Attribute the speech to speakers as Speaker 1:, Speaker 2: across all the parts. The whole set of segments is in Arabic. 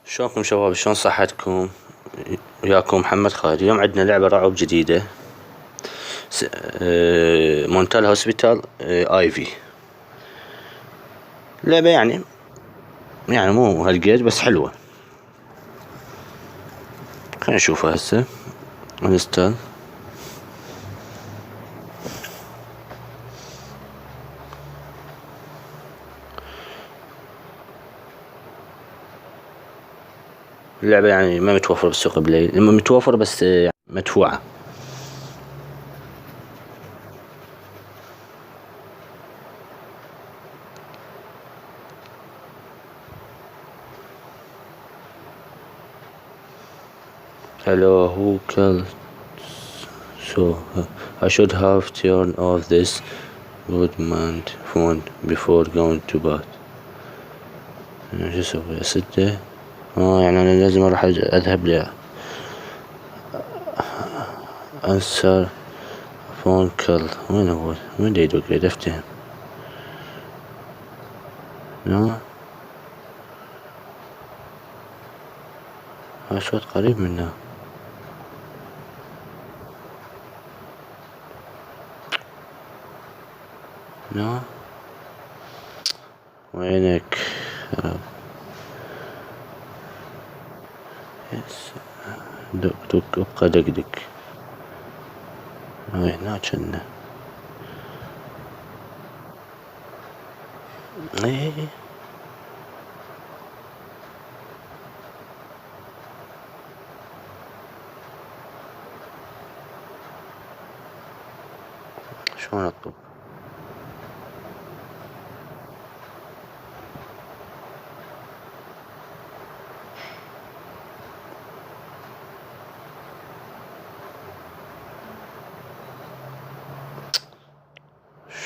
Speaker 1: شلونكم شباب؟ شلون صحتكم؟ وياكم محمد خالد. اليوم عندنا لعبة رعب جديدة، مونتال هوسبيتال ايفي. لعبة يعني مو هالقد بس حلوة. خلينا نشوفها هسه. انستال. اللعبة يعني ما متوفرة بالسوق بالليل، اما متوفرة بس مدفوعة. Hello, who killed? So I should have turned off this Goodman phone before going to bed. شو اسوي؟ اسده؟ يعني انا لازم اروح اذهب ل answer phone call. وين هو؟ وين دا يدق؟ دا افتهم. نو صوت قريب منه. نو وينك؟ يس دق دق ابقى دقدق. هنا جنة. ايه شلون اطلب؟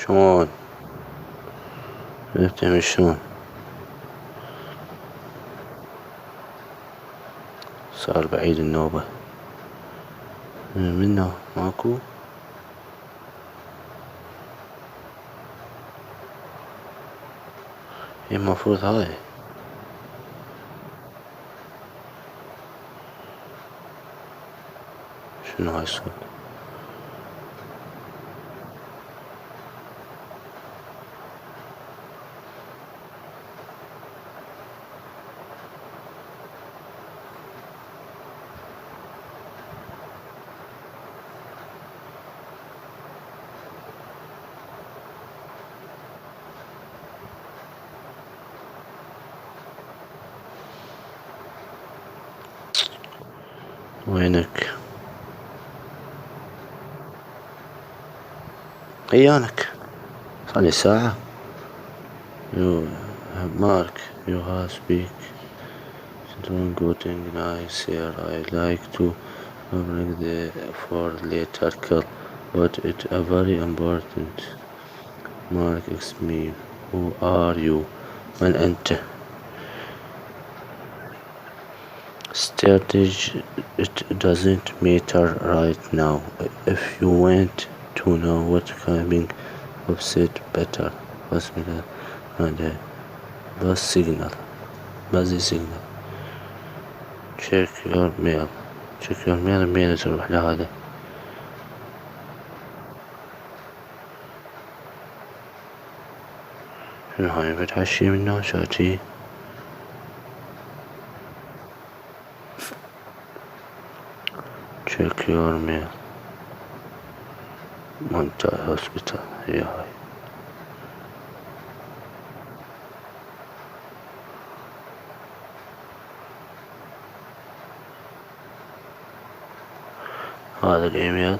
Speaker 1: شلون نفتهم شلون؟ صار بعيد النوبة منه ماكو. هي المفروض هاي شنو هاي الصوت؟ وينك؟ ايانك صار ساعة. يو مارك you have speak doing good and nice here. I like to bring the for later call but it's a very important. Mark asked me who are you من أنت. Strategy it doesn't matter right now. If you want to know what coming upset better hospital and bus signal. check your mail منين تروح لهذا؟ شنو هاي فتح شي منه شاتي؟ check your mail mental hospital. هي هاي. هذا الايميل.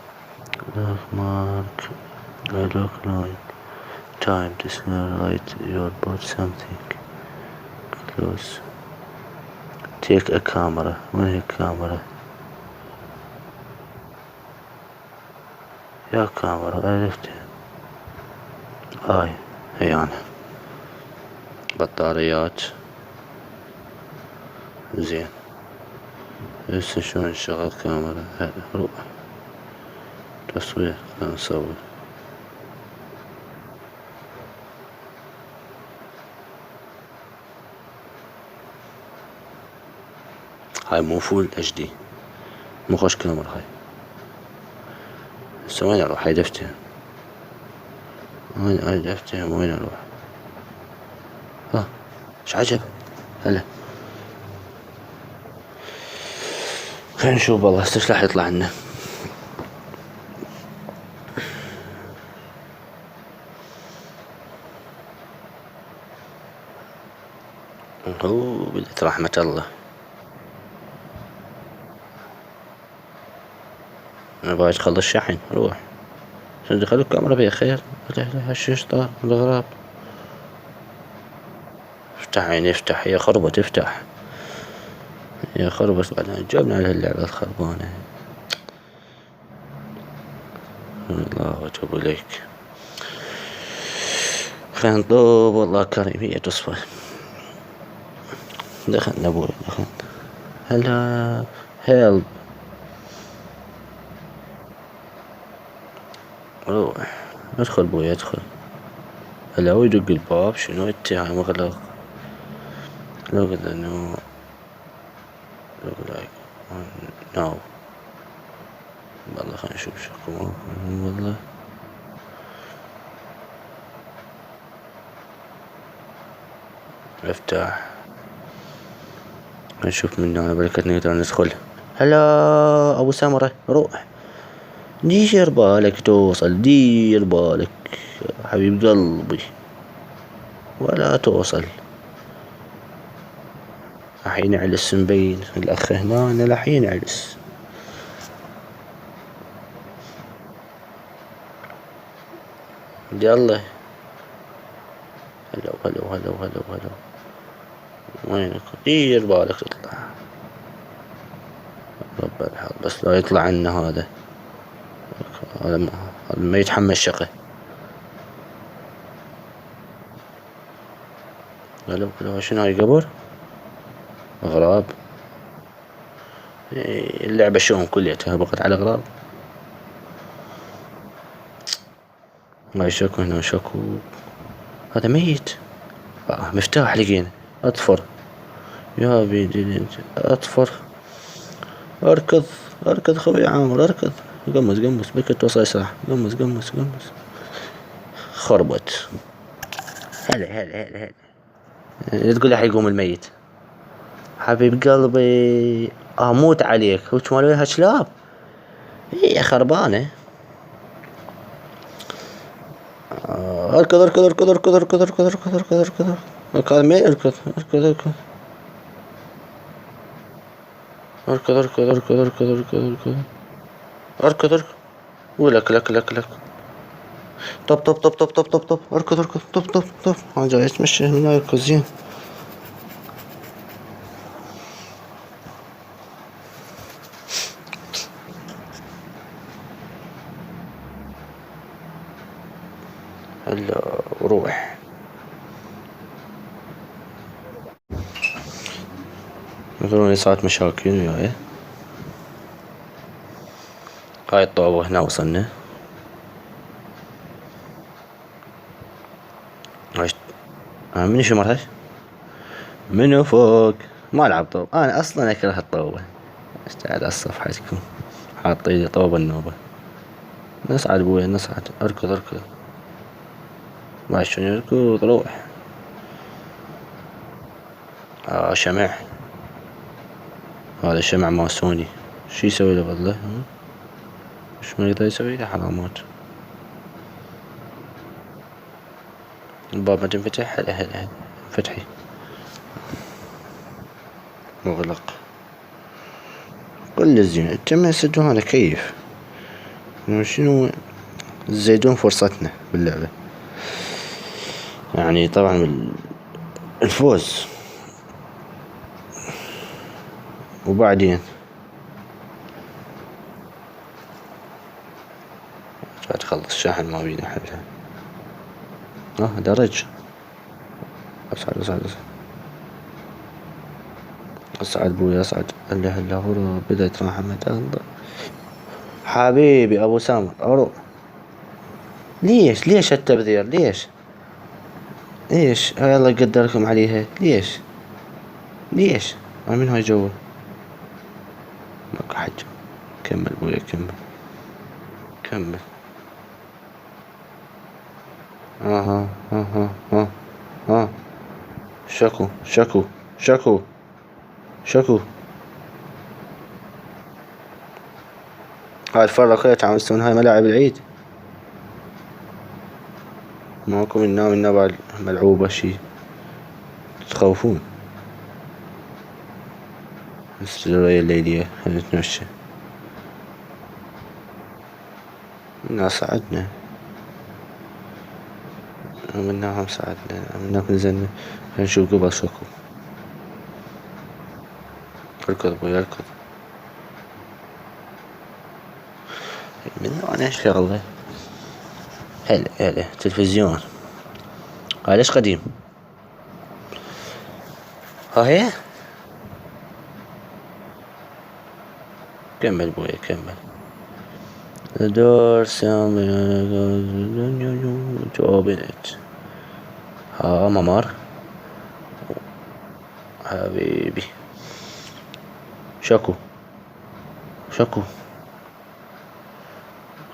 Speaker 1: مارك I look like time to write your bought something close. take a camera. وين هي الكاميرا؟ يا كاميرا عرفتها. هي أنا. بطاريات زين. هسه شلون نشغل كاميرا؟ روح تصوير خلينا نصور. هاي مو فول اتش دي، مو خوش كاميرا هاي. هسه وين اروح؟ هاي دفتهم، وين هاي دفتهم؟ وين اروح؟ ها ايش عجب. هلا خلينا نشوف والله هسه ايش راح يطلع لنا. هو بدت رحمة الله. انا باغي تخلص شحن روح. خلوا الكاميرا فيها خير. هالشيش طار الغراب. افتح عيني افتح يا خربة افتح يا خربة. بعدين جابنا على هاللعبة الخربانة. الله واتوب اليك. خلينا نطوب والله كريم هي تصفى. دخلنا ابوي دخلنا. هلا هيلب روح. ادخل بوي ادخل. هلا هو يدق الباب. شنو انت هاي مغلق؟ لو قلت انه لو لايك نو. والله خلينا نشوف شكو والله. افتح نشوف منه بركة نقدر ندخل. هلا ابو سمرة روح. دير بالك توصل دير بالك حبيب قلبي ولا توصل. راح ينعلس مبين الاخ هنا. انا راح ينعلس. يلا هلا هلا هلا هلا هلا. وينك؟ دير بالك تطلع. رب الحظ بس لا يطلع عنا هذا. هذا ما يتحمل شقه. هلا شنو هاي قبر؟ غراب. اللعبة شلون كليتها بقت على غراب. هاي شكو هنا شكو. هذا ميت. مفتاح لقينا. اطفر يا بيدي اطفر. اركض اركض خوي عامر اركض. قمص قمص بك توصل اسرع. قمص قمص قمص. خربت. هلا هلا هلا هلا. تقول راح يقوم الميت. حبيب قلبي اموت عليك. وش مالوا لها كلاب. هي خربانة. اركض اركض اركض اركض اركض اركض اركض اركض اركض اركض مين اركض اركض اركض اركض اركض اركض اركض اركض اركض اركض اركض. ولك لك لك لك. طب طب طب طب طب طب طب اركض اركض طب طب طب. انا جاي اتمشى هنا اركض زين. هلا وروح. يقولون صارت مشاكل وياي. هاي الطوبة هنا وصلنا. منو شمرها؟ منو فوق؟ ما العب طوب. انا اصلا اكره الطوبة. استعد على صفحتكم. حاطين لي طوبة النوبة. نصعد بويا نصعد. اركض اركض. ما شلون يركض روح. شمع. هذا شمع ماسوني. شي يسوي له والله. مش ما يقدر يسوي له حرامات. الباب ما تنفتح. هلا هلا فتحي مغلق. كل الزين الجمع يسدون. هذا كيف شنو الزيدون فرصتنا باللعبة. يعني طبعا الفوز. وبعدين تخلص شاحن ما بينا حلها. درج. اصعد اصعد اصعد بوي اصعد. هلا هلا هو بدأت رحمة الله. حبيبي ابو سامر ارو. ليش التبذير ليش هاي الله يقدركم عليها ليش من هاي جوا ماكو حاجة. كمل بويا كمل. ها ها ها ها ها. شكو. هاي الفرة كلها تعملون هاي ملاعب العيد. ماكو من نوع ملعوبة شي تخوفون. السرية الليلية نتمشى. الناس صعدنا مناهم صعدنا مناك نزلنا نشوف قبل شكو. اركض بويا اركض. من نوع شغلة. هلا تلفزيون. هاي ليش قديم. ها هي. كمل بويا كمل. The door sound to open it. ها ممر. حبيبي. شكو.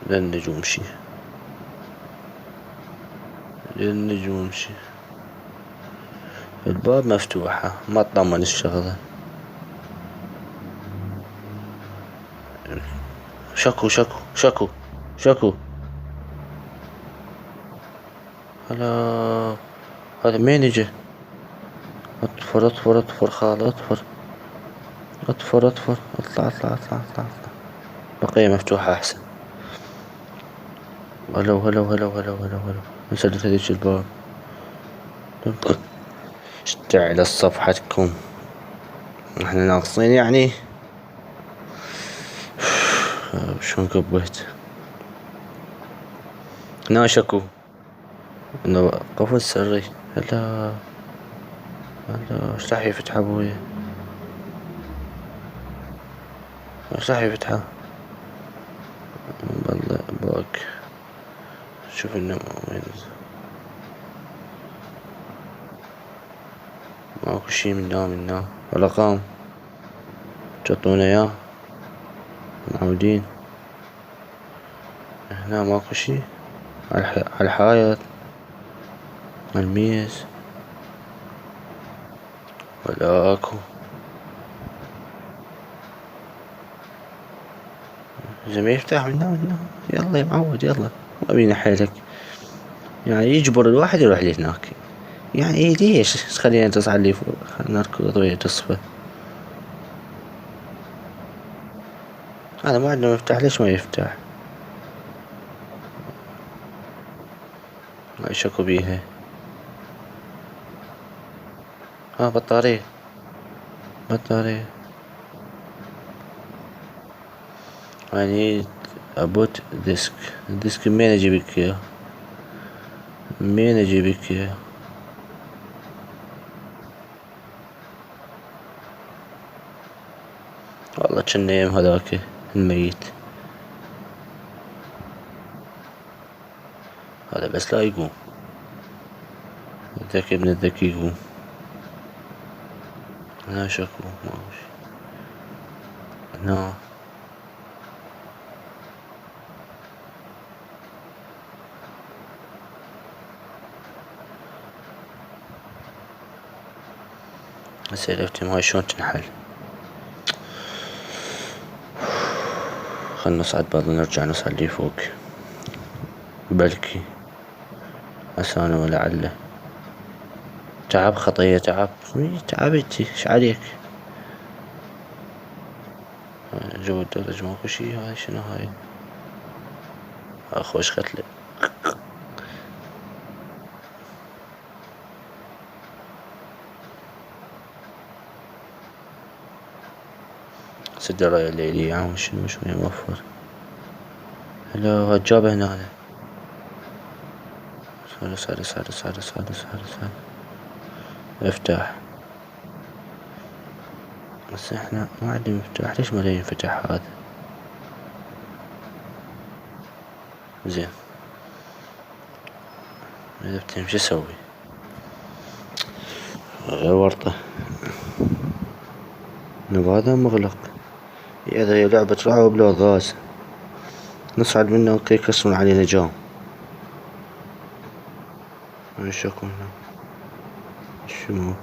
Speaker 1: للنجوم شي. الباب مفتوحة ما تطمن الشغلة. شكو. هلا هذا مين يجي. اطفر خال اطفر اطلع. بقية مفتوحة احسن. هلو نسدد هذيك الباب. اشتعل صفحتكم. احنا ناقصين يعني. شلون كبهت. هنا شكو انه قفل سري. هلا ايش راح يفتح ابويا. ايش راح يفتحه. والله باك. شوف انه وين. ماكو شي منا ولا قام. تعطونا اياه معودين. هنا ماكو شي. على الحائط على الميز ولا اكو. إذا ما يفتح من هنا يلا يا معود يلا ما بينا حيلك. يعني يجبر الواحد يروح لهناك. يعني إيه ليش خلينا تصعد لي فوق خلينا نركض ويا تصفى. هذا ما عندنا مفتاح ليش ما يفتح. ما يشكوا بيها. بطارية. I need a boot disk. الديسك منين اجيبك اياه. والله جنا يم هذاك الميت. هذا بس لا يقوم. الذكي ابن الذكي يقوم. لا شكو ماوش. هنا اسئلتي هاي شلون تنحل. خلنا نصعد بعض نرجع نصلي فوق. بلكي عسانا ولعله. تعب خطية تعبتي ايش عليك. جو الدرج ماكو شي. هاي شنو هاي. خوش ختلة. الدراية الليلية عم شنو موفر. هلا جابه هنا. صار افتح. بس احنا ما عندي مفتاح ليش ما ينفتح هذا. زين إذا بتهم شو اسوي؟ غير ورطة. هذا مغلق. هذا هي لعبة رعب لو غاز. نصعد منه اوكي يكسرون علينا جام. ايش يكون شنو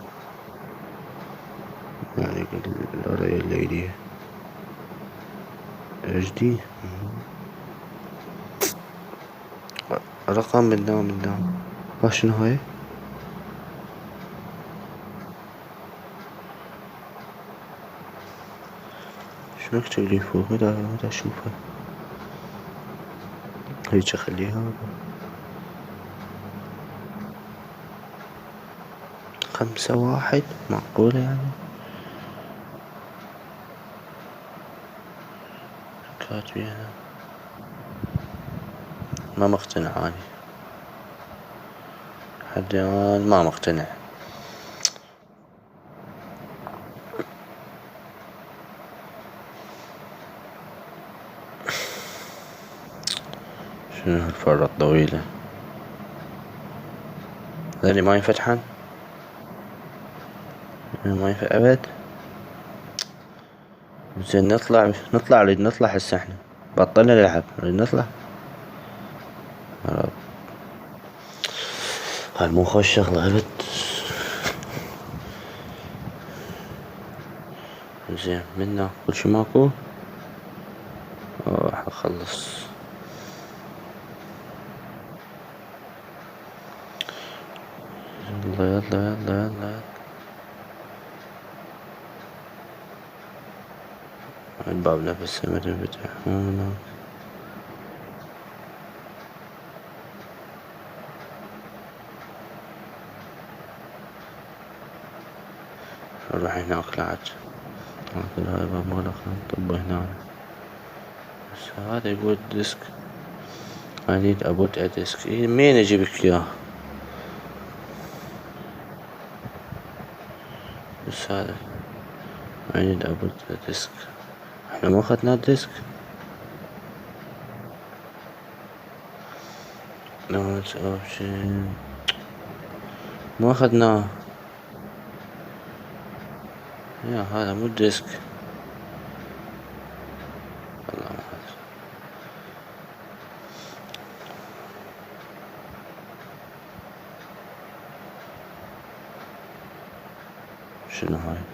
Speaker 1: يعني القراية الليلية HD رقم من دام شنو هاي؟ شنو مكتوب لي فوق؟ هدا اشوفه هيج اخليها 5-1 معقولة يعني كاتبينها ما مقتنع اني لحد الآن ما مقتنع. شنو هالفرة الطويلة؟ هذي ما ينفتحن؟ ما ينفتح أبد؟ زين نطلع نريد نطلع هسه احنا بطلنا نلعب نريد نطلع. هاي مو خوش شغلة أبد. زين منا كل شي ماكو. راح اخلص. يلا يلا يلا يلا الباب نفسه ما تنفتح هنا. نروح هناك لعد هاي باب مغلق نطبه هنا. بس هذا يقول ديسك I need a put a disk. مين اجيبك اياه؟ بس هذا I need a put a disk. احنا ما اخذنا الديسك. Notes option ما اخذناه. يا هذا مو الديسك. والله ما أخذ. شنو هاي؟